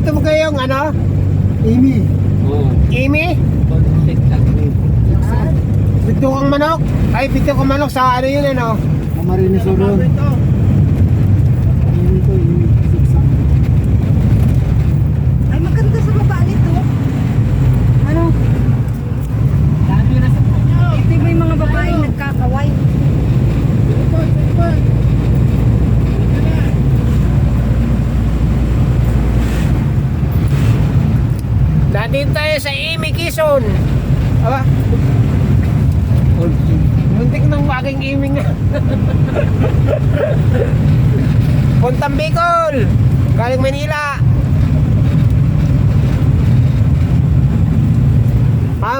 Dito mo kayong ano? Amy. Oo. Amy? Dito kang manok? Ay, dito kang manok sa ano yun ano? Camarines Oron. Amy to, Amy. Zigzag. Ay, maganda sa baba nito. Ano? Ito ba yung mga babaeng nagkakaway? Nandito tayo sa Amy Quezon. Aba? Muntik ng aking Amy nga. Puntang Bicol. Galing Manila.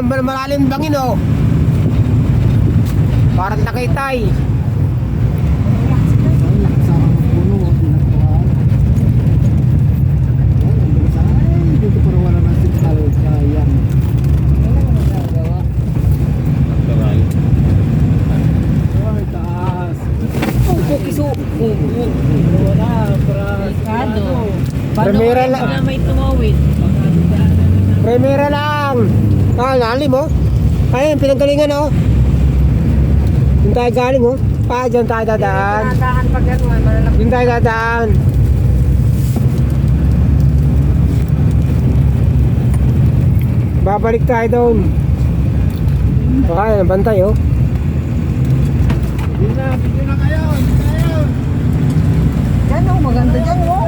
Malalim bangin oh. Parang nakitay. Ang lakas sa puno, pinagpuan. Ay, dito para wala ng signal. Sayang. Ay, taas. Pukiso. Wala, para Primera lang. Na may tumawid. Primera lang. Ah, lalim oh. Ayun, pinanggalingan oh. Doon tayo galing oh. Pa, dyan tayo dadaan. Pinadahan pag yan, malalaki. Doon tayo dadaan. Babalik tayo doon. Baka yan, bantay oh. Hindi na kayo. Yan oh, maganda dyan oh.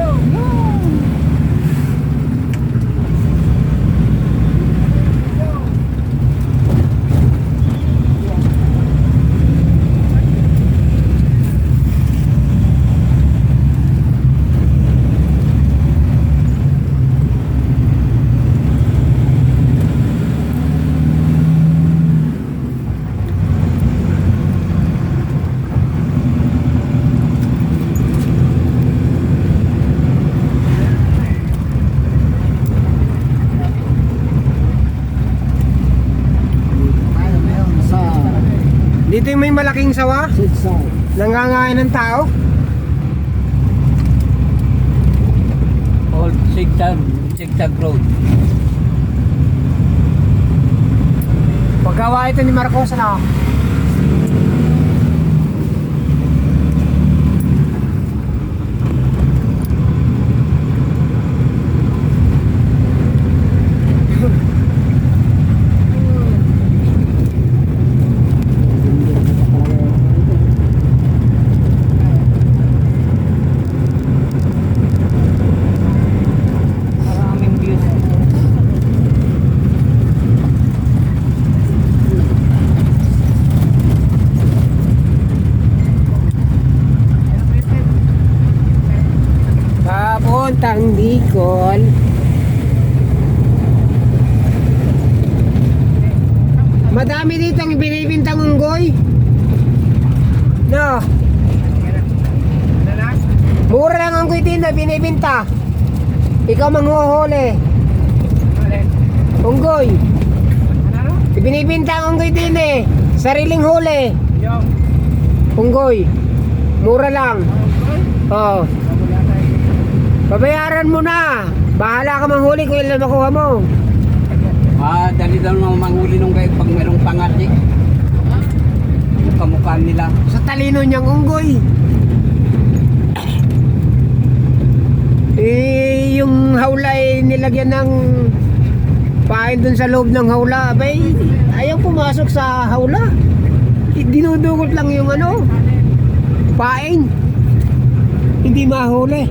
Tayo ngayon sa Dito yung may malaking sawa. zigzag. Nangangain ng tao. Old Zigzag Road. Paggawa ito ni Marcos na. Maraming views. Papuntang Bicol. Madami dito ang binibintang unggoy. No. Mura lang ang unggoy dito binibinta. Ikaw manghuhuli. Unggoy. Binibinta ang unggoy din eh. Sariling huli. Unggoy. Mura lang. Oo. Babayaran mo na. Bahala ka manghuli kung ilan makuha mo. Dali daw nang manghuli nung kayo pag merong pangati. Yung kamukha nila. Sa talino niyang unggoy. Yung hawla ay nilagyan ng pain dun sa loob ng hawla. Abay, ayaw pumasok sa hawla. Dinudugot lang yung ano, pain. Hindi mahuli.